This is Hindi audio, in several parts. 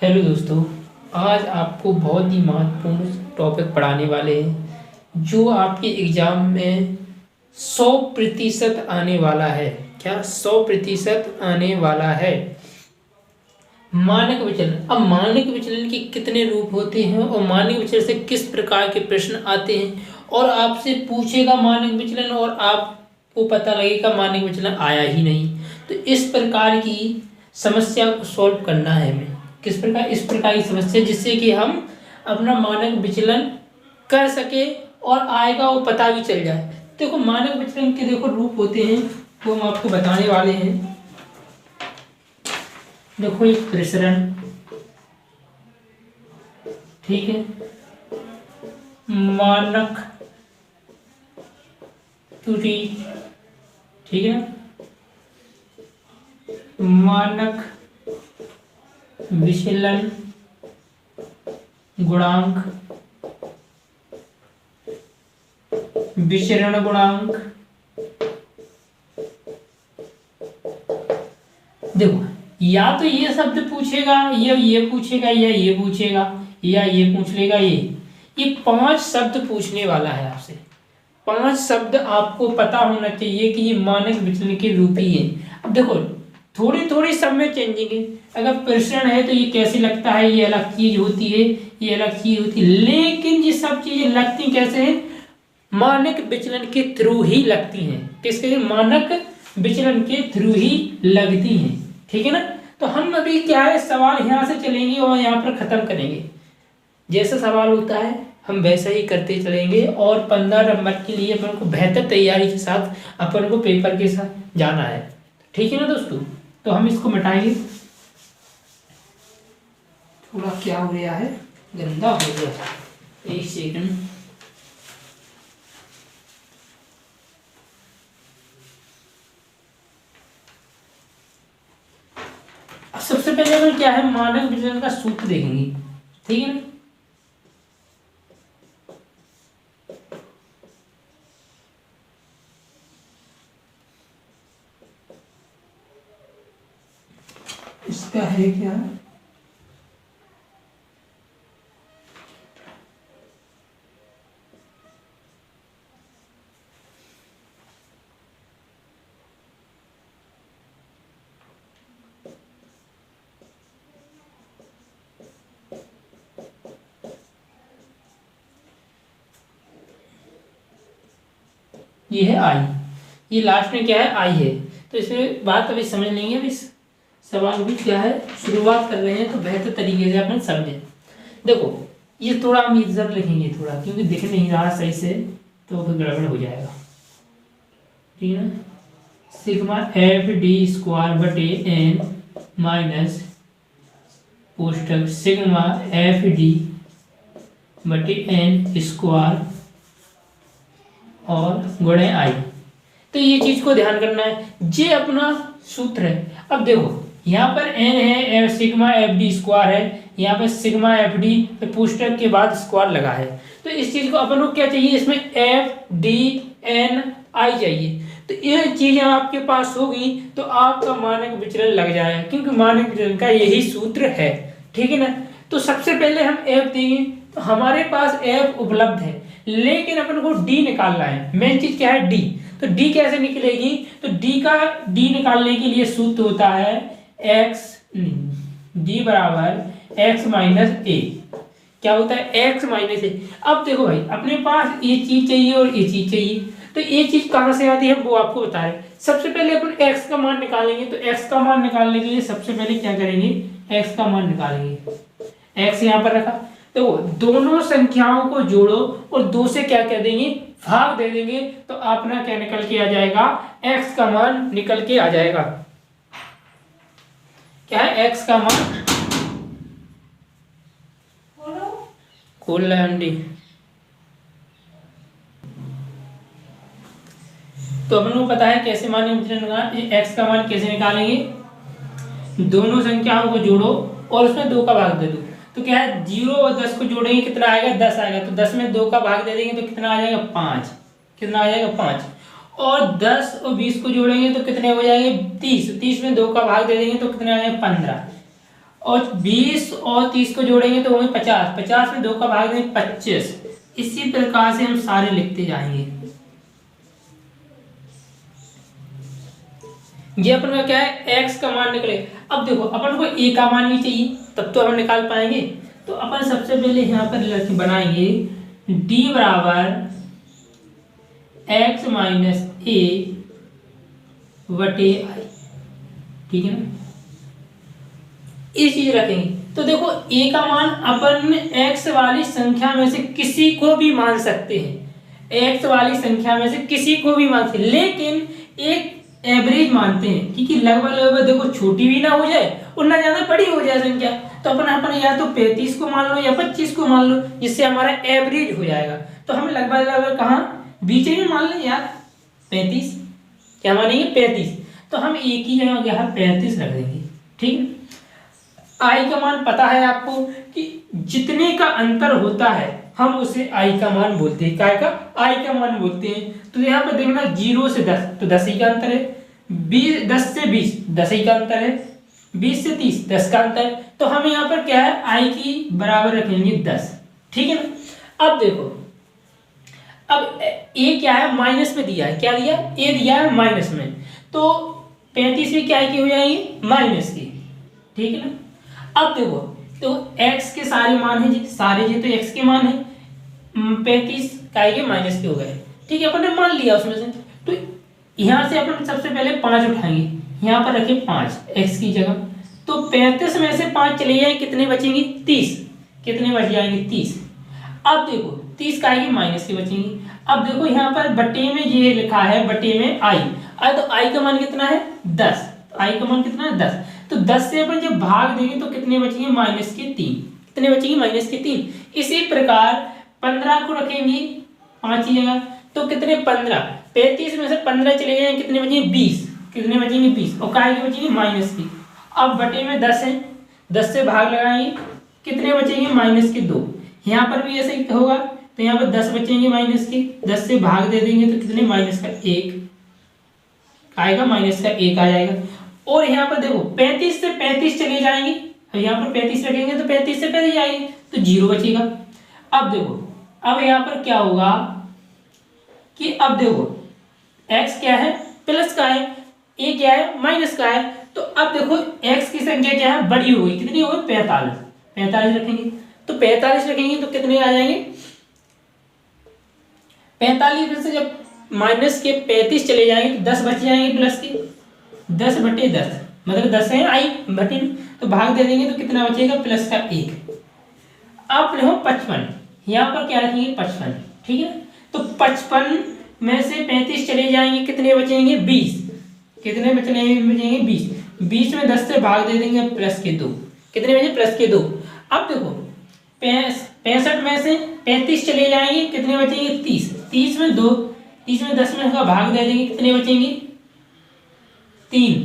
हेलो दोस्तों। आज आपको बहुत ही महत्वपूर्ण टॉपिक पढ़ाने वाले हैं जो आपके एग्जाम में 100% आने वाला है। क्या 100% आने वाला है? मानक विचलन। अब मानक विचलन के कितने रूप होते हैं और मानक विचलन से किस प्रकार के प्रश्न आते हैं, और आपसे पूछेगा मानक विचलन और आपको पता लगेगा मानक विचलन आया ही नहीं। तो इस प्रकार की समस्या को सॉल्व करना है हमें। किस प्रकार? इस प्रकार की समस्या जिससे कि हम अपना मानक विचलन कर सके और आएगा वो पता भी चल जाए। देखो मानक विचलन के रूप होते हैं, वो हम आपको बताने वाले हैं। देखो एक प्रसरण, ठीक है, मानक त्रुटि, ठीक है, मानक विचलन गुणांक, विचरण गुणांक। देखो या तो ये शब्द पूछेगा या ये पूछेगा या ये पूछेगा या ये पूछ लेगा। ये 5 शब्द पूछने वाला है आपसे। 5 शब्द आपको पता होना चाहिए कि ये मानक विचलन के रूप ही है। अब देखो थोड़ी थोड़ी सब में चेंजिंग है। अगर प्रसरण है तो ये कैसे लगता है, ये अलग चीज होती है, ये अलग चीज होती है, लेकिन ये सब चीजें लगती कैसे हैं? मानक विचलन के थ्रू ही लगती हैं। किसके? मानक विचलन के थ्रू ही लगती हैं, ठीक है ना। तो हम अभी क्या है, सवाल यहाँ से चलेंगे और यहाँ पर खत्म करेंगे। जैसा सवाल होता है हम वैसा ही करते चलेंगे, और 15 नंबर के लिए अपन को बेहतर तैयारी के साथ अपन को पेपर के साथ जाना है, ठीक है ना दोस्तों। तो हम इसको मिटाएंगे। थोड़ा क्या हो गया है, गंदा हो गया। एक सेकंड। सबसे पहले अपन क्या है, मानक विचलन का सूत्र देखेंगे, ठीक है ना। इसका है क्या, ये है आई। ये लास्ट में क्या है, आई है। तो इसमें बात अभी समझ लेंगे। अभी सवाल भी क्या है, शुरुआत कर रहे हैं तो बेहतर तरीके से अपन समझें। देखो ये थोड़ा हम इधर लिखेंगे थोड़ा, क्योंकि दिख नहीं रहा सही से, तो फिर गड़बड़ हो जाएगा, ठीक है ना। सिग्मा एफ डी स्क्वायर बटे एन माइनस कोष्टक सिग्मा एफ डी बटे एन स्क्वायर और गुणे आई। तो ये चीज को ध्यान करना है, ये अपना सूत्र है। अब देखो यहाँ पर एन है, सिग्मा एफ डी स्क्वायर है, यहाँ पे सिग्मा एफ डी पुस्तक के बाद स्क्वायर लगा है। तो इस चीज को अपन को क्या चाहिए, इसमें एफ डी एन आई चाहिए। तो ये चीजें आपके पास होगी तो आपका मानक विचलन लग जाएगा, क्योंकि मानक विचलन का यही सूत्र है, ठीक है ना। तो सबसे पहले हम एफ देंगे, तो हमारे पास एफ उपलब्ध है, लेकिन अपन को डी निकालना है। मेन चीज क्या है, डी। तो डी कैसे निकलेगी, तो डी निकालने के लिए सूत्र होता है एक्स, डी बराबर एक्स माइनस ए। क्या होता है, एक्स माइनस ए। अब देखो भाई अपने पास ये चीज चाहिए और ये चीज चाहिए, तो ये चीज कहां से आती है वो आपको बता रहे। सबसे पहले अपन एक्स का मान निकालेंगे, तो एक्स का मान निकालने के लिए सबसे पहले क्या करेंगे, एक्स का मान निकालेंगे। एक्स यहाँ पर रखा, तो दोनों संख्याओं को जोड़ो और 2 से क्या कह देंगे, भाग दे देंगे, तो अपना क्या निकल के आ जाएगा, x का मान निकल के आ जाएगा। क्या है, x का मान, खोल ली। तो अपन को पता है कैसे मान x का मान कैसे निकालेंगे, दोनों संख्याओं को जोड़ो और उसमें 2 का भाग दे दो। तो क्या है, 0 और 10 को जोड़ेंगे कितना आएगा, 10 आएगा। तो 10 में 2 का भाग दे देंगे तो कितना आ जाएगा, 5। कितना आ जाएगा, 5। और 10 और 20 को जोड़ेंगे तो कितने हो जाएंगे, 30। 30 में 2 का भाग दे देंगे तो कितने आ जाएंगे, 15। और 20 और 30 को जोड़ेंगे तो होंगे 50, 50 में 2 का भाग देंगे 25। इसी प्रकार से हम सारे लिखते जाएंगे। ये अपन का क्या है, x का मान निकले। अब देखो अपन को a का मान भी चाहिए, तब तो हम निकाल पाएंगे। तो अपन सबसे पहले यहाँ पर बनाएंगे d बराबर x माइनस a बटे i, ठीक है ना। ये चीज रखेंगे। तो देखो a का मान अपन x वाली संख्या में से किसी को भी मान सकते हैं, x वाली संख्या में से किसी को भी मान सकते हैं, लेकिन एक एवरेज मानते हैं, क्योंकि लगभग देखो छोटी भी ना हो जाए और ना ज्यादा बड़ी हो जाए संख्या। तो अपन या तो 35 को मान लो या 25 को मान लो, जिससे हमारा एवरेज हो जाएगा। तो हम लगभग कहाँ बीच में मान लें यार 35, क्या मानेंगे 35। तो हम एक ही जगह यहाँ 35 रख देंगे, ठीक है। आई का मान पता है आपको कि जितने का अंतर होता है हम उसे आई का मान बोलते हैं, काय का आई का मान बोलते हैं। तो यहाँ पर देखना 0 से 10 तो 10 ही का अंतर है, 10 से 20 10 ही का अंतर है, 20 से 30 10 का अंतर है। तो हम यहाँ पर क्या है आई की बराबर रखेंगे 10, ठीक है ना। अब देखो अब ए क्या है माइनस में दिया है, क्या दिया ए दिया है माइनस में, तो 35 भी क्या की हो जाएंगी माइनस की, ठीक है ना। अब देखो तो x के सारे मान है जी, सारे जी तो x के मान है, 35 काय के माइनस के हो गए, ठीक है। अपन ने मान लिया उसमें से। तो यहाँ से अपन सबसे पहले 5 उठाएंगे, यहाँ पर रखें 5 x की जगह। तो 35 में से 5 चले जाए कितने बचेंगे 30, कितने बच जाएंगे 30। अब देखो 30 काय के माइनस के बचेंगे। अब देखो यहाँ पर बटे में ये लिखा है, बटे में आई, तो आई का मान कितना है 10, आई का मान कितना है 10। तो 10 से अपन जब भाग देंगे तो कितने बचेंगे माइनस के 3, कितने बचेंगे माइनस के 3। इसी प्रकार 15 को रखेंगे 5 की जगह, तो कितने 15, 35 में से 15 चले जाएंगे कितने बचेंगे 20, कितने बचेंगे 20, और काय के बचेंगे माइनस की। अब बटे में 10 है, 10 से भाग लगाएंगे कितने बचेंगे माइनस के 2। यहाँ पर भी ऐसे ही होगा, तो यहाँ पर 10 बचेंगे माइनस के, 10 से भाग दे देंगे तो कितने माइनस का 1 आएगा, माइनस का 1 आ जाएगा। और यहाँ पर देखो 35 से 35 चले जाएंगे, अब यहाँ पर 35 रखेंगे तो 35 से 35 जाएंगे तो 0 बचेगा। अब देखो अब यहाँ पर क्या होगा कि अब देखो x क्या है प्लस का है, a क्या है माइनस का है। तो अब देखो x की संख्या क्या है बड़ी हो गई, कितनी हो गई 45, 45 रखेंगे। तो 45 रखेंगे तो कितने आ जाएंगे 45 में से जब माइनस के 35 चले जाएंगे तो 10 बच जाएंगे प्लस के, 10 बटे 10 मतलब 10 है आई बटे, तो भाग दे देंगे तो कितना बचेगा प्लस का 1। अब देखो 55, यहाँ पर क्या रखेंगे 55, ठीक है। तो 55 में से 35 चले जाएंगे कितने बचेंगे 20, कितने बचेंगे 20, 20 में 10 से भाग दे देंगे प्लस के 2, कितने बचे प्लस के 2। अब देखो 65 में से 35 चले जाएंगे कितने बचेंगे 30, 30 में 2, 30 में 10 में का भाग दे देंगे कितने बचेंगे 3,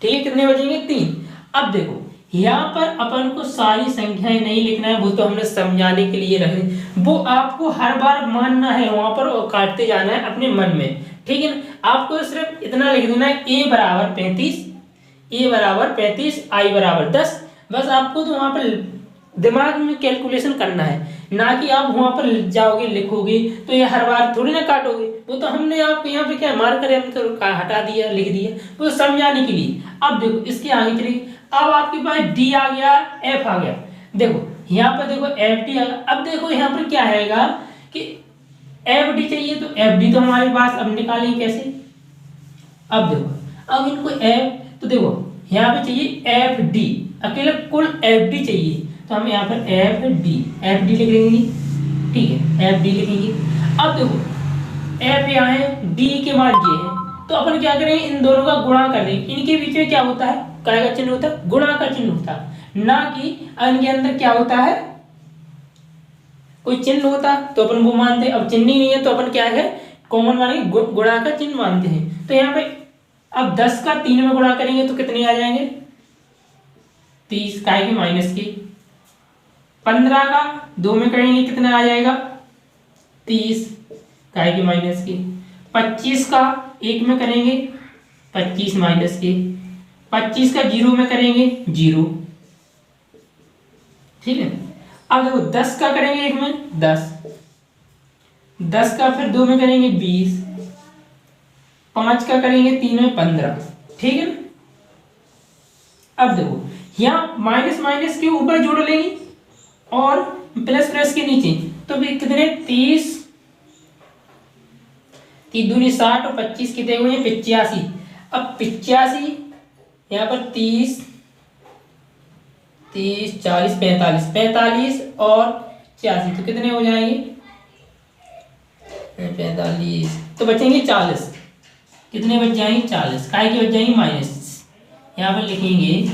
ठीक है कितने बचेंगे 3। अब देखो यहाँ पर अपन को सारी संख्याएं नहीं लिखना है, वो तो हमने समझाने के लिए रखे, वो आपको हर बार मानना है वहां पर और काटते जाना है अपने मन में, ठीक है ना। आपको सिर्फ इतना लिख देना है a बराबर 35, a बराबर 35, i बराबर 10, बस आपको तो वहां पर दिमाग में कैलकुलेशन करना है, ना कि आप वहां पर जाओगे लिखोगे तो ये हर बार थोड़ी ना काटोगे। वो तो हमने आपको यहाँ पे क्या मार कर हम तो हटा दिया लिख दिया, वो समझाने के लिए। अब देखो इसके आगे चलिए, अब आपके पास d आ गया f आ गया, देखो यहाँ पर देखो एफ डी आ गया। अब देखो यहाँ पर क्या आएगा कि एफ डी चाहिए, तो एफ डी तो हमारे पास, अब निकालेंगे कैसे। अब देखो अब इनको एफ, तो देखो यहाँ पे चाहिए एफ डी, अकेले कुल एफ डी चाहिए, तो हम यहाँ पर एफ डी लिख लेंगे, ठीक है एफ डी लिखेंगे। अब देखो एफ यहाँ है डी के मान ये है, तो अपन क्या करेंगे इन दोनों का गुणा कर देंगे। इनके बीच में क्या होता है काय का चिन्ह होता है, गुणा का चिन्ह होता है, ना कि इनके अंदर क्या होता है कोई चिन्ह होता तो अपन वो मानते हैं। अब चिन्ह ही नहीं है तो अपन क्या है कॉमन मानेंगे, गुणा का चिन्ह मानते हैं। तो यहाँ पे अब 10 का 3 में गुणा करेंगे तो कितने आ जाएंगे 30 काय के माइनस की, 15 का 2 में करेंगे कितना आ जाएगा 30 काय के माइनस की, 25 का 1 में करेंगे 25 माइनस के, 25 का 0 में करेंगे 0, ठीक है। अब देखो 10 का करेंगे 1 में 10, 10 का फिर 2 में करेंगे 20, 5 का करेंगे 3 में 15, ठीक है ना। अब देखो यहाँ माइनस माइनस के ऊपर जोड़ लेंगे और प्लस प्लस के नीचे, तो फिर कितने 30, 3 दूनी 60 और 25 कितने हुए 85। अब 85 यहाँ पर 30, 30 40 45, 45 और 86 तो कितने हो जाएंगे 45, तो बचेंगे 40। कितने बच जाएंगे 40, काय की बच जाएंगे माइनस। यहाँ पर लिखेंगे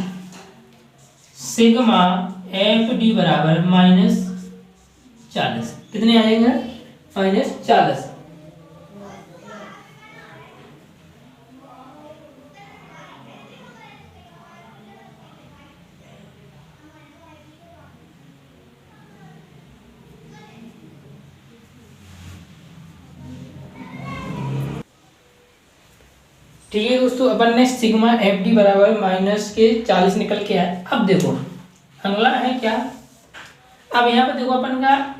सिग्मा एफ डी बराबर -40, कितने आ जाएगा -40। ठीक है दोस्तों, अपन ने सिग्मा एफ डी बराबर -40 निकल के आया। अब देखो अगला है क्या, अब यहाँ पर देखो अपन का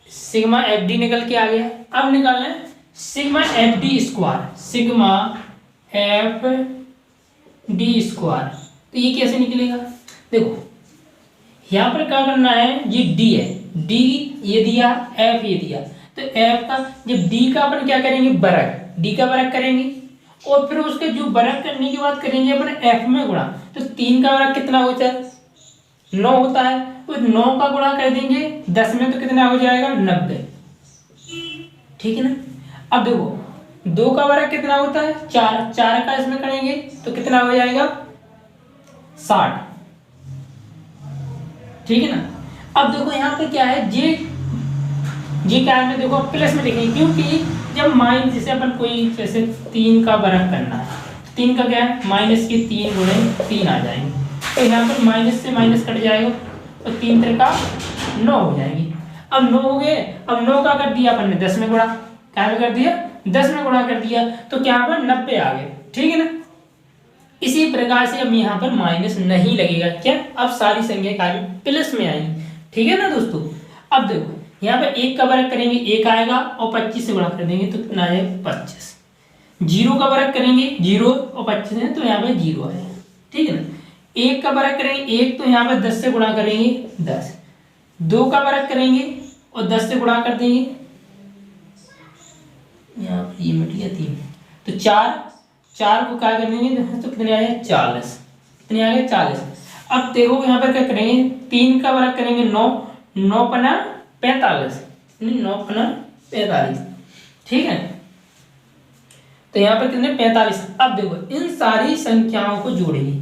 सिग्मा एफ डी निकल के आ गया। अब निकालना है sigma F D square, sigma F D square, तो ये कैसे निकलेगा। देखो यहाँ पर क्या करना है, ये डी है, डी ये दिया, एफ ये दिया, तो एफ का जब डी का अपन क्या करेंगे वर्ग, डी का वर्ग करेंगे और फिर उसके जो वर्ग करने के बाद करेंगे अपन एफ में गुणा, तो 3 का वर्ग कितना होता है 9 होता है, तो 9 का गुणा कर देंगे 10 में तो कितना हो जाएगा 90, ठीक है ना। अब देखो 2 का वर्ग कितना होता है 4, 4 का इसमें करेंगे तो कितना हो जाएगा 60, ठीक है ना। अब देखो यहाँ पे क्या है जी क्या है, देखो प्लस में लिखेंगे क्योंकि जब माइनस जैसे अपन कोई जैसे 3 का वर्ग करना है, 3 का क्या है माइनस के 3 गुणे 3 आ जाएंगे, तो यहाँ पर माइनस से माइनस कट जाएगा तो 3 3 का 9 हो जाएगी। अब 9 हो गए, अब 9 का कर दिया अपन ने 10 में गुणा, क्या में कर दिया 10 में गुणा कर दिया, तो क्या पर 90 आ गए, ठीक है ना। इसी प्रकार से अब यहाँ पर माइनस नहीं लगेगा, क्या अब सारी संख्या कार्य प्लस में आएंगी, ठीक है ना दोस्तों। अब देखो यहाँ पे 1 का वर्ग करेंगे 1 आएगा और 25 से गुणा कर देंगे तो कितना आ जाएगा 25, 0 का वर्ग करेंगे 0 और 25 है तो यहाँ पे 0 आएगा, ठीक है ना। 1 का वर्ग करेंगे 1 तो यहाँ पे 10 से गुणा करेंगे 10, 2 का वर्ग करेंगे और 10 से गुणा कर देंगे, यहाँ पर ये मिट गया 3, तो 4 को क्या कर देंगे तो कितने आ जाए 40, कितने आ गए 40। अब देखो यहाँ पर क्या करेंगे 3 का वर्ग करेंगे 9, 9 पना 45, 9 पना 45, ठीक है। तो यहाँ पर कितने 45। अब देखो इन सारी संख्याओं को जोड़ेंगे,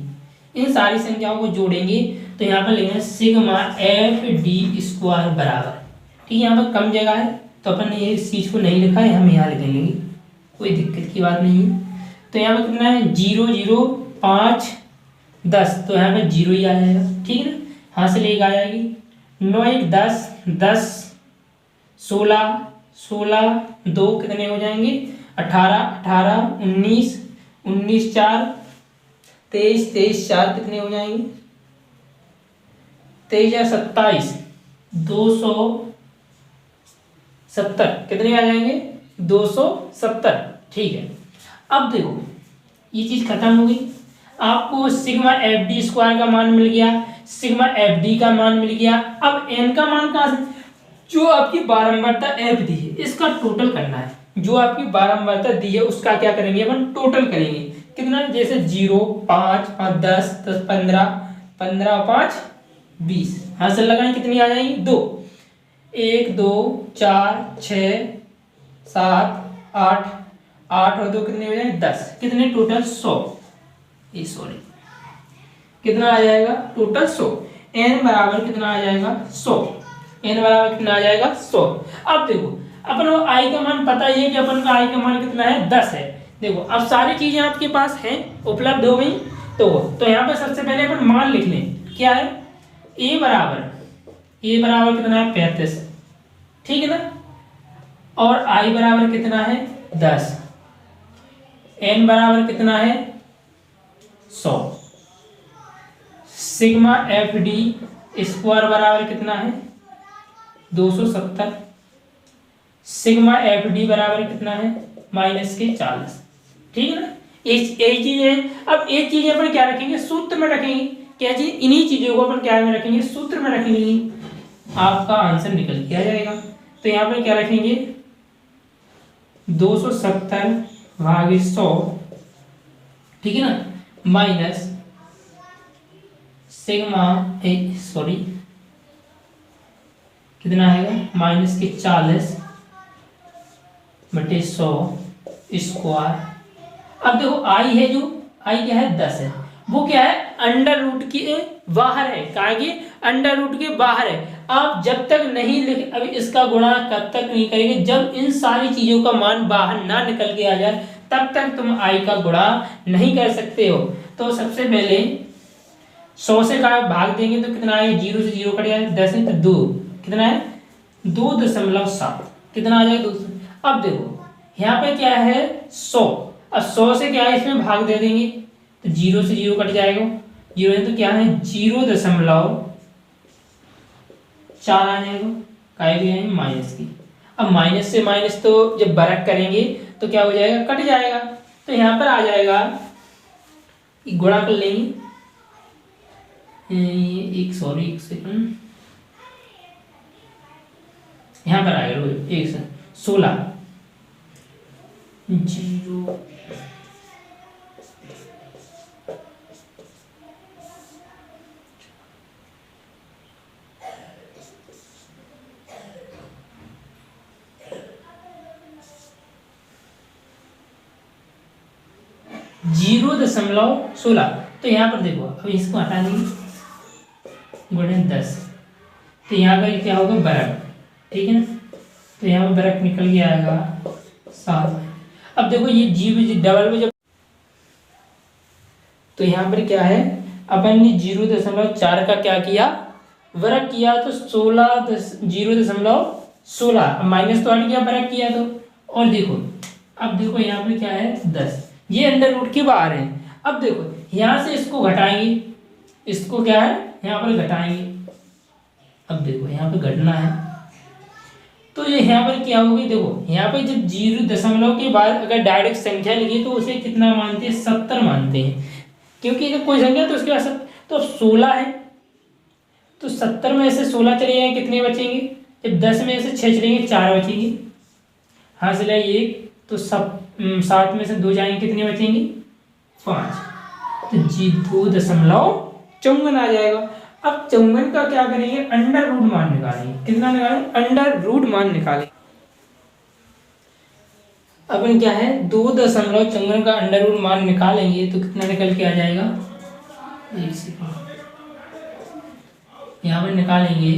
इन सारी संख्याओं को जोड़ेंगे तो यहाँ पर लिखेंगे सिग्मा एफ डी स्क्वायर बराबर, ठीक है। यहाँ पर कम जगह है तो अपन ने इस चीज को नहीं लिखा है, हम यहाँ लिख लेंगे, कोई दिक्कत की बात नहीं है। तो यहाँ पर कितना है 0 0 5 10, तो यहाँ पर 0 ही आ जाएगा, ठीक है ना, यहाँ से लेकर आ जाएगी। 9 1 10, 10 16 16 2 कितने हो जाएंगे 18 18 19 19 4 23 23 4 कितने हो जाएंगे 23 27 270, कितने आ जाएंगे 270, ठीक है। अब देखो ये चीज खत्म हो गई, आपको सिग्मा एफ डी स्क्वायर का मान मिल गया, सिग्मा एफ डी का मान मिल गया। अब एन का मान कहाँ से, जो आपकी बारंबारता एफ दी है इसका टोटल करना है, जो आपकी बारंबारता दी है उसका क्या करेंगे अपन टोटल करेंगे, कितना जैसे 0 5 5 10 10 15 15 5 20, हासिल लगाएं कितनी आ जाएंगी 2, 1 2 4 6 7 8 8 और 2 कितने हो जाएंगे 10, कितने टोटल 100, सॉरी कितना आ जाएगा टोटल 100। n बराबर कितना आ जाएगा 100, n बराबर कितना आ जाएगा 100। अब देखो अपन को i का मान पता ही है कि अपन का i का मान कितना है 10 है। देखो अब सारी चीजें आपके पास हैं उपलब्ध हो गई, तो यहाँ पे सबसे पहले अपन मान लिख लें, क्या है a बराबर कितना है 35, ठीक है ना, और i बराबर कितना है 10, n बराबर कितना है 100। सिग्मा एफ डी स्क्वायर बराबर कितना है 270। सिग्मा एफ डी बराबर कितना है -40। ठीक है ना, यही चीज है। अब एक चीज अपन क्या रखेंगे, सूत्र में रखेंगे। क्या चीज, इन्हीं चीजों को अपन क्या में रखेंगे, सूत्र में रखेंगे, आपका आंसर निकल के आ जाएगा। तो यहाँ पर क्या रखेंगे 270/100, ठीक है ना, माइनस सिग्मा सॉरी कितना आएगा -40/100 स्क्वायर। अब देखो आई है, जो आई क्या है 10 है, वो क्या है अंडर रूट के बाहर है, कहा कि अंडर रूट के बाहर है। आप जब तक नहीं लिख, अभी इसका गुणा कब तक नहीं करेंगे, जब इन सारी चीजों का मान बाहर ना निकल के आ जाए तब तक तुम आई का गुणा नहीं कर सकते हो। तो सबसे पहले 100 से का भाग देंगे तो कितना आएगा, 0 से 0 कट जाएगा, 10 है तो 2 कितना है 2.7 कितना आ जाएगा 2। अब देखो यहाँ पे क्या है 100, अब 100 से क्या है इसमें भाग दे देंगे तो 0 से 0 कट जाएगा, 0 है तो क्या है 0.4 आ जाएगा, काय भी है माइनस की। अब माइनस से माइनस तो जब बरक करेंगे तो क्या हो जाएगा, कट जाएगा। तो यहाँ पर आ जाएगा, गुणा कर लेंगे, एक सेकंड, यहाँ पर आएगा 16 0 0.16। तो यहाँ पर देखो, अब इसको हटा देंगे, गुणे 10, तो यहाँ का क्या होगा बरक, ठीक है ना, तो यहाँ पर बरक निकल के आएगा 7। अब देखो ये जी डबल में जब, तो यहाँ पर क्या है अपन ने 0.4 का क्या किया वर्ग किया, तो 0.16 माइनस तो हट गया वर्ग किया तो। और देखो अब देखो यहाँ पर क्या है 10, ये अंडर रूट के बाहर है। अब देखो यहाँ से इसको घटाएंगे, इसको क्या है यहाँ पर घटाएंगे, अब देखो यहाँ पे घटना है तो ये यहाँ पर क्या होगी, देखो यहाँ पे जब 0 के बाद अगर डायरेक्ट संख्या लिखी तो उसे कितना मानते हैं 70 मानते हैं, क्योंकि जब कोई संख्या तो उसके बाद तो अब 16 है तो 70 में से 16 चले जाएंगे कितने बचेंगे, जब 10 में से 6 चलेंगे 4 बचेंगे, हाँ से लाइए 1 तो सब 7 में से 2 जाएंगे कितने बचेंगे 5, तो जी 2.54 आ जाएगा। अब 54 का क्या करेंगे अंडर रूट मान निकालेंगे, कितना निकालेंगे अंडर रूट मान निकालेंगे। अपन क्या है 2.54 का अंडर रूट मान निकालेंगे तो कितना निकल के आ जाएगा, एक सेकंड यहाँ पर निकालेंगे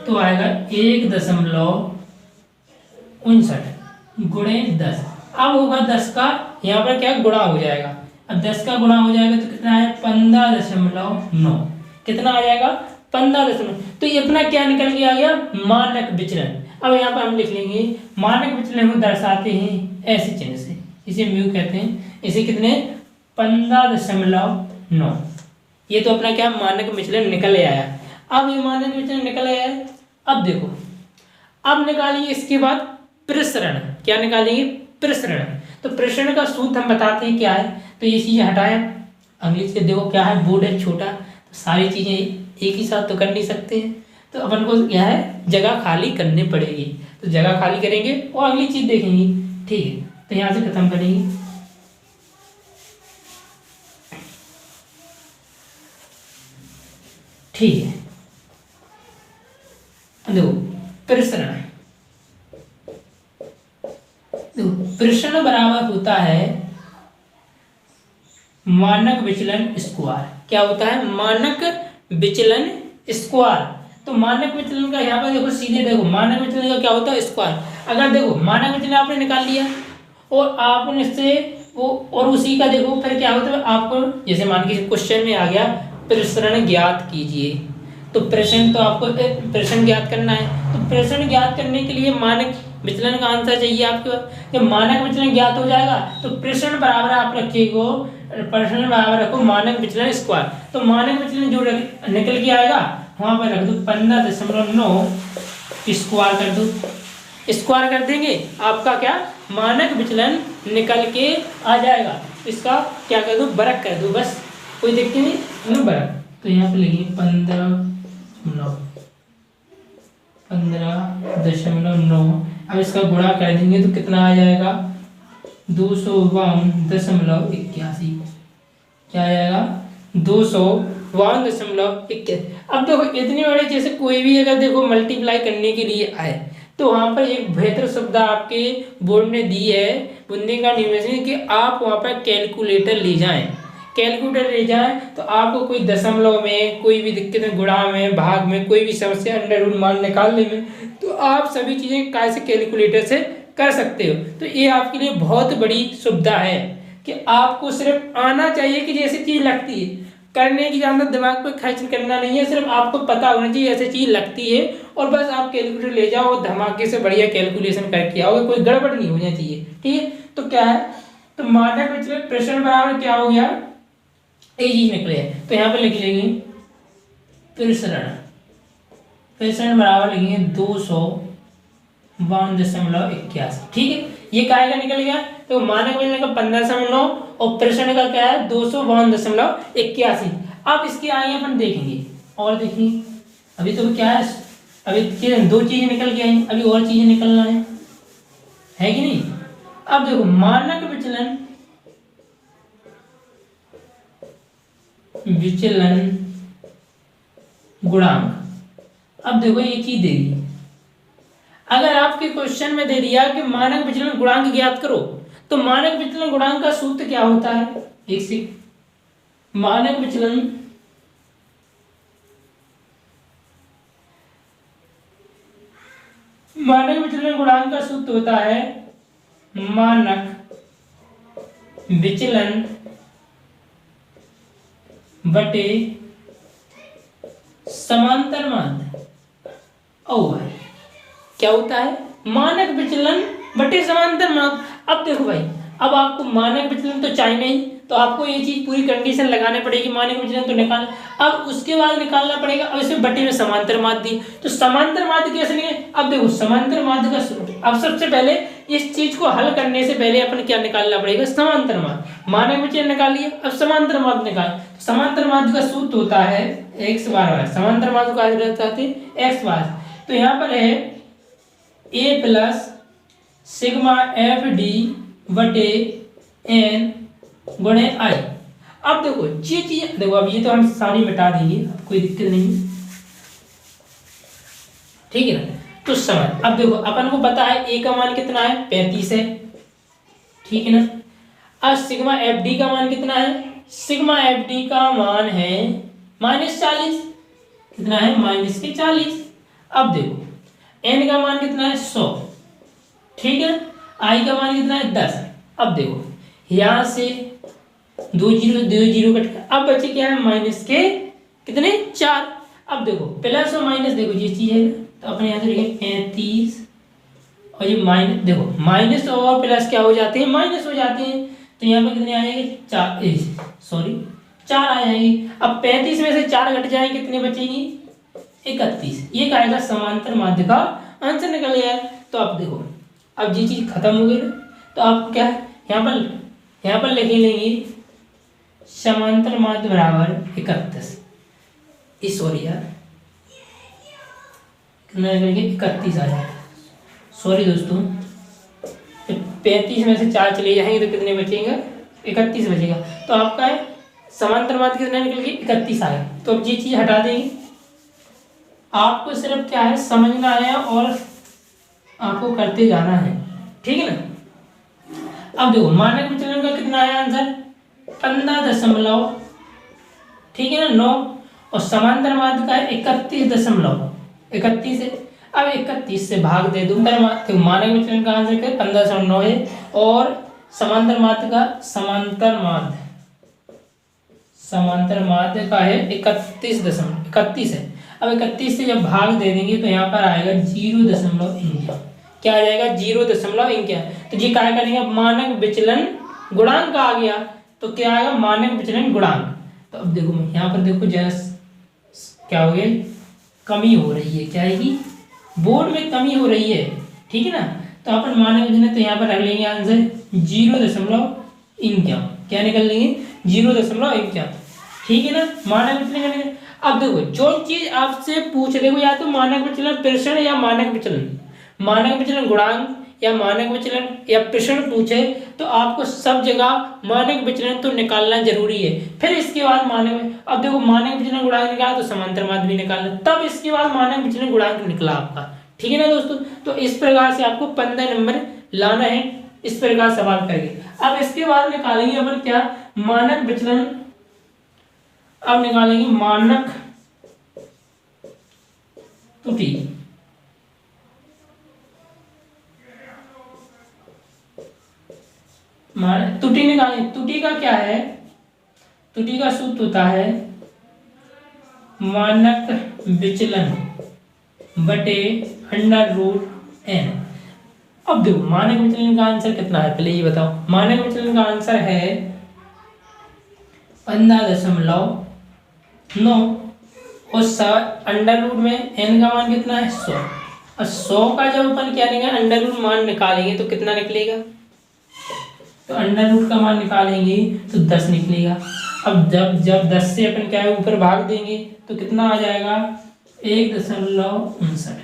तो आएगा 1.59 गुणे 10। अब होगा 10 का यहाँ पर क्या गुणा हो जाएगा, अब 10 का गुणा हो जाएगा तो कितना है 15.9, कितना आ जाएगा 15.9। तो ये अपना क्या निकल के आ गया मानक विचलन। अब यहाँ पर हम लिख लेंगे मानक विचलन को दर्शाते हैं ऐसे चिन्ह से, इसे म्यू कहते हैं, इसे कितने 15.9, ये तो अपना क्या मानक विचलन निकल आया। अब ये मानक विचलन निकल आया है, अब देखो अब निकालेंगे इसके बाद प्रसरण, क्या निकालेंगे प्रसरण। तो प्रसरण का सूत्र हम बताते हैं क्या है, तो ये चीज़ें हटाया, अगली चीज़ देखो क्या है बोर्ड है छोटा, तो सारी चीज़ें एक ही साथ तो कर नहीं सकते हैं, तो अपन को क्या है जगह खाली करनी पड़ेगी, तो जगह खाली करेंगे और अगली चीज़ देखेंगे, ठीक है। तो यहाँ से खत्म करेंगे, ठीक है। देखो प्रसरण, देखो प्रसरण बराबर होता है मानक विचलन स्क्वायर, क्या होता है मानक विचलन स्क्वायर। तो मानक विचलन का यहाँ पर देखो सीधे देखो मानक विचलन का क्या होता है स्क्वायर। अगर देखो मानक विचलन आपने निकाल लिया और आपने इससे वो और उसी का देखो फिर क्या होता है आपको, जैसे मान के क्वेश्चन में आ गया प्रसरण ज्ञात कीजिए, तो प्रसरण तो आपको प्रसरण ज्ञात करना है, तो प्रसरण ज्ञात करने के लिए मानक विचलन का आंसर चाहिए आपको। जब मानक विचलन ज्ञात हो जाएगा तो प्रसरण बराबर आप रखिएगा प्रश्न बराबर रखो मानक विचलन स्क्वायर, तो मानक विचलन जो निकल के आएगा वहां पर रख दो 15.9 स्क्वायर कर दो। स्क्वायर कर देंगे आपका क्या मानक विचलन निकल के आ जाएगा। इसका क्या कर दो बरक कर दो, बस कोई दिक्कत नहीं ना बरक। तो यहाँ पे लिखिए 15.9। अब इसका गुणा कर देंगे तो कितना आ जाएगा 252.81। क्या आ जाएगा 252.81। अब देखो इतनी बड़ी जैसे कोई भी अगर देखो मल्टीप्लाई करने के लिए आए तो वहां पर एक बेहतर सुविधा आपके बोर्ड ने दी है बुंदे का निवेशन कि आप वहां पर कैलकुलेटर ले जाएं। कैलकुलेटर ले जाएं तो आपको कोई दशमलव में कोई भी दिक्कत है, गुणा में, भाग में कोई भी समस्या, अंडर रूट मान निकालने में, तो आप सभी चीजें कैसे कैलकुलेटर से कर सकते हो। तो ये आपके लिए बहुत बड़ी सुविधा है कि आपको सिर्फ आना चाहिए कि जैसी चीज लगती है, करने की ज़्यादा दिमाग पे खर्च करना नहीं है, सिर्फ आपको पता होना चाहिए ऐसी चीज लगती है और बस आप कैलकुलेटर ले जाओ और धमाके से बढ़िया कैलकुलेशन करके आओगे, कोई गड़बड़ नहीं होना चाहिए। ठीक है, तो क्या है तो मानक विचलन प्रश्न बराबर क्या हो गया ये चीज निकले। तो यहाँ पे लिख लेंगे प्रसरण बराबर लिखेंगे 252.81। ठीक है, ये काय का निकल गया। तो मानक विचलन का 15.9 और प्रश्न का क्या है 252.81। अब इसके आगे अपन देखेंगे और देखेंगे। अभी तो क्या है, अभी दो चीजें निकल के आई, अभी और चीजें निकलना है कि नहीं। अब देखो मानक विचलन गुणांक। अब देखो ये चीज दे दी, अगर आपके क्वेश्चन में दे दिया कि मानक विचलन गुणांक ज्ञात करो, तो मानक विचलन गुणांक का सूत्र क्या होता है। एक से मानक विचलन गुणांक का सूत्र होता है मानक विचलन बटे समांतर माध्य। और क्या होता है मानक विचलन बटे समांतर माध्य। अब देखो भाई, अब आपको मानक विचलन तो चाहिए नहीं, तो आपको ये चीज पूरी कंडीशन लगाने पड़ेगी, मानक विचलन तो निकाल, अब उसके बाद निकालना पड़ेगा अब इसमें बटे में समांतर माध्य। तो समांतर माध्य कैसे निकले, अब देखो समांतर माध्य का सूत्र। अब सबसे पहले इस चीज को हल करने से पहले अपन क्या निकालना पड़ेगा समांतर माध्य। मानक विचलन निकाल लिया, अब समांतर माध्य निकाल। तो समांतर माध्य का सूत्र होता है x बार, समांतर माध्य का रहता है x बार। तो यहाँ पर है a plus sigma F D बटे एन गुणे आई। अब देखो ये चीज देखो, अब ये तो हम सारी मिटा देंगे, अब कोई दिक्कत नहीं, ठीक है ना। तो समझ, अब देखो अपन को पता है a का मान कितना है 35 है, ठीक है ना। अब सिग्मा एफ डी का मान कितना है, सिग्मा एफ डी का मान है -40। कितना है -40। अब देखो n का मान कितना है 100, ठीक है। i का मान कितना है 10। अब देखो यहां से 2 जीरो कट, अब बचे क्या है माइनस के कितने 4। अब देखो प्लस और माइनस, देखो ये चीज है तो अपने यहाँ से लिखेंगे 35 और ये माइनस, देखो माइनस और प्लस क्या हो जाते हैं माइनस हो जाते हैं। तो यहाँ पे कितने आ जाएंगे 4 आ जाएंगे। अब 35 में से 4 घट जाएंगे, कितने बचेंगी 31। ये कहेगा समांतर माध्य का आंसर निकल गया है। तो अब देखो अब ये चीज खत्म हो गई ना, तो आप क्या है यहाँ पर लिख लेंगे समांतर माध्य बराबर 31। सॉरी यार कितना करेंगे 31 आ जाएगा, सॉरी दोस्तों। 35 में से 4 चले जाएंगे तो कितने बचेंगे 31 बचेगा। तो आपका है समांतर माध्य कितना निकल के 31 आएगा। तो अब ये चीज हटा देंगे, आपको सिर्फ क्या है समझना है और आपको करते जाना है, ठीक है ना। अब देखो मानक विचलन का कितना है आंसर 15 ठीक है ना 9, और समांतर माध्य का है 31 है। अब 31 से भाग दे दूं, तो मानक विचलन का आंसर क्या 15.9 है, और समांतर माध्य का है 31 है। अब 31 से जब भाग दे देंगे तो यहाँ पर आएगा 0.1। क्या आ जाएगा 0.1। तो ये क्या करेंगे मानक विचलन गुणांक आ गया। तो क्या आएगा, मानक विचलन गुणांक। तो अब देखो मैं यहाँ पर देखो क्या हो गया, कमी हो रही है, क्या आएगी, बोर्ड में कमी हो रही है, ठीक है ना। तो अपन मानक विचलन, तो यहाँ पर रख लेंगे आंसर 0.51, क्या निकल लेंगे 0.51, ठीक है ना। मानक विचलन करने, अब देखो जो चीज आपसे पूछ देखो, या तो मानक विचलन प्रसरण या मानक विचलन, मानक विचलन गुणांक या मानक विचलन या प्रसरण पूछे तो आपको सब जगह मानक विचलन तो निकालना जरूरी है। फिर इसके बाद मानक, अब देखो मानक विचलन गुणांक निकाला तो समांतर माध्य भी निकालना, तब इसके बाद मानक विचलन गुणांक निकला आपका, ठीक है ना दोस्तों। तो इस प्रकार से आपको 15 नंबर लाना है, इस प्रकार सवाल करेंगे। अब इसके बाद निकालेंगे अपन क्या, मानक विचलन, अब निकालेंगे मानक त्रुटि। त्रुटि निकालेंगे, त्रुटि का क्या है, त्रुटि का सूत्र होता है मानक विचलन बटे √n। अब देखो मानक विचलन का आंसर कितना है, पहले ये बताओ। मानक विचलन का आंसर है 15.9 और √, में n का मान कितना है 100, और 100 का जब अपन क्या लेंगे √ मान निकालेंगे तो कितना निकलेगा, तो √, का मान निकालेंगे तो 10 निकलेगा। अब जब 10 से अपन क्या है ऊपर भाग देंगे तो कितना आ जाएगा 1.59,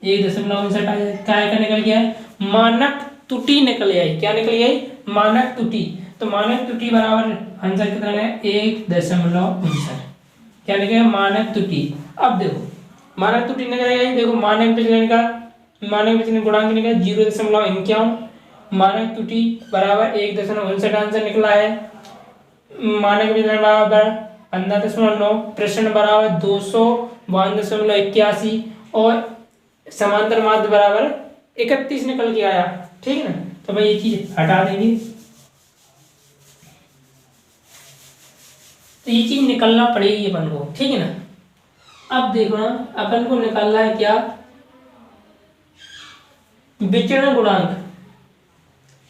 1.59 आ जाएगा, क्या निकल गया है, मानक त्रुटि निकल आई, क्या निकल गई, मानक त्रुटि। तो मानक त्रुटि बराबर आंसर कितना है 1.59, क्या निकलेगा मानक त्रुटि। अब देखो मानक त्रुटि निकलेगा, देखो मानक विचलन का, मानक विचलन गुणांक निकला 0.51, मानक त्रुटि बराबर 1.59 आंसर निकला है। मानक विचलन बराबर 15.9, प्रश्न बराबर 252.81 और समांतर माध्य बराबर 31 निकल के आया, ठीक है ना। तो भाई ये चीज हटा देंगे, तो ये चीज निकलना पड़ेगी अपन को, ठीक है ना। अब देखो ना अपन को निकालना है क्या, विचरण गुणांक,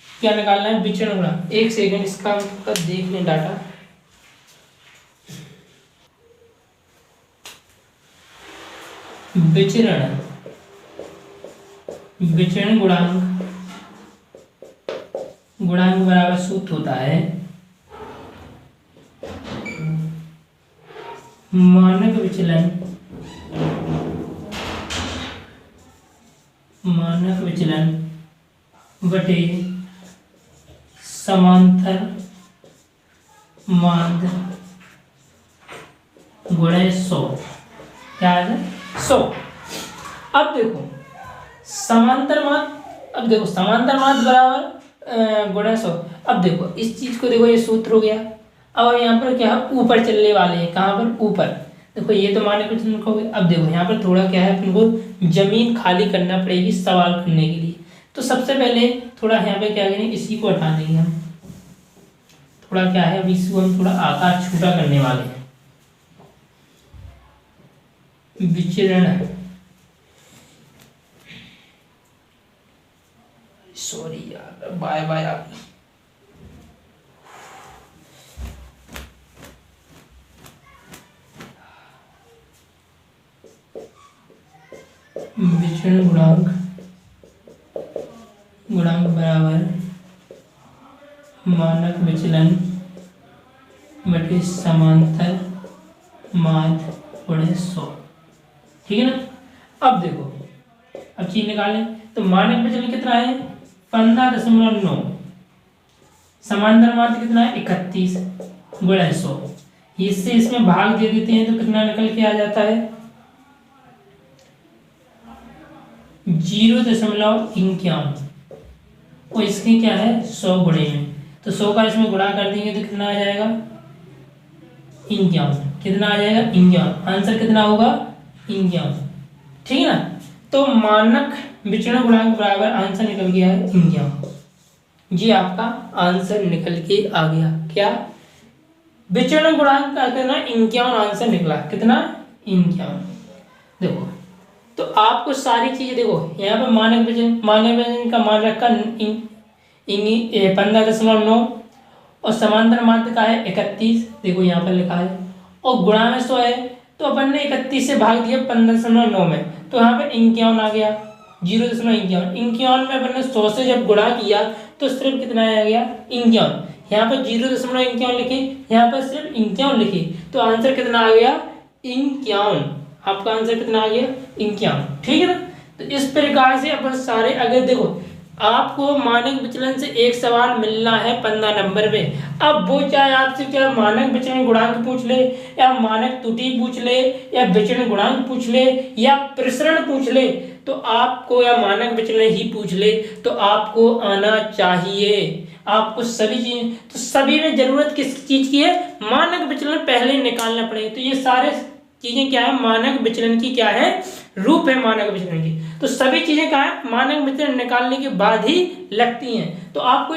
क्या निकालना है, विचरण गुणांक। एक सेकंड इसका देख लें डाटा, विचरण गुणांक, गुणांक बराबर सूत्र होता है मानक विचलन बटे समांतर माध्य गुणे 100, क्या है 100। अब देखो समांतर माध्य, अब देखो समांतर माध्य बराबर गुणे 100। अब देखो इस चीज को देखो, ये सूत्र हो गया। अब यहाँ पर क्या ऊपर चलने वाले हैं, कहाँ पर ऊपर, देखो ये तो मानक विचलन हो गया। अब देखो यहाँ पर थोड़ा क्या है अपन को जमीन खाली करना पड़ेगी सवाल करने के लिए। तो सबसे पहले थोड़ा यहाँ पे क्या करेंगे, इसी को हटा देंगे हम, थोड़ा क्या है अभी इसको हम थोड़ा आकार छोटा करने वाले हैं। विचरण, सॉरी यार, बाय बाय आप, विचरण गुणांक बराबर मानक विचलन बटे समांतर माध्य गुणे 100, ठीक है ना। अब देखो अब चीज निकालें, तो मानक विचलन कितना है 15.9, समांतर माध्य कितना है 31 गुणे 100, इससे इसमें भाग दे देते हैं तो कितना निकल के आ जाता है 0.51, और इसके क्या है 100 गुणे में, तो 100 का इसमें गुणा कर देंगे तो कितना आ जाएगा 51, कितना आ जाएगा 51, आंसर कितना होगा 51, ठीक है ना। तो मानक विचरण गुणांक बराबर आंसर निकल गया है 51, जी आपका आंसर निकल के आ गया, क्या विचरण गुणांक का कितना 51 आंसर निकला, कितना 51। देखो तो आपको सारी चीजें देखो, यहाँ पर मानक विचलन का मान रखा 15.9 और समांतर माध्य का है 31, देखो यहाँ पर लिखा है, और गुणा में 100 है, तो अपन ने 31 से भाग दिया 15.9 में, तो यहाँ पे 51 आ गया, 0.51, 51 में अपन ने 100 से जब गुणा किया तो सिर्फ कितना आ गया 51, यहाँ पर 0.51 लिखे, यहाँ पर सिर्फ 51 लिखे, तो आंसर कितना आ गया 51, आपका आंसर कितना आ गया 51, ठीक है ना। तो इस प्रकार से अपन सारे, अगर देखो आपको मानक विचलन से एक सवाल मिलना है 15 नंबर में, अब वो चाहे आपसे क्या मानक विचलन गुणांक पूछ ले, या मानक त्रुटि पूछ ले, या विचलन गुणांक पूछ ले, या प्रसरण पूछ ले, तो आपको, या मानक विचलन ही पूछ ले, तो आपको आना चाहिए, आपको सभी चीजें, तो सभी में जरूरत किस चीज की है, मानक विचलन पहले निकालना पड़ेगा। तो ये सारे चीजें क्या है, मानक विचलन की क्या है, रूप है मानक विचलन की, तो सभी चीजें क्या है, मानक विचलन निकालने के बाद ही लगती हैं। तो आपको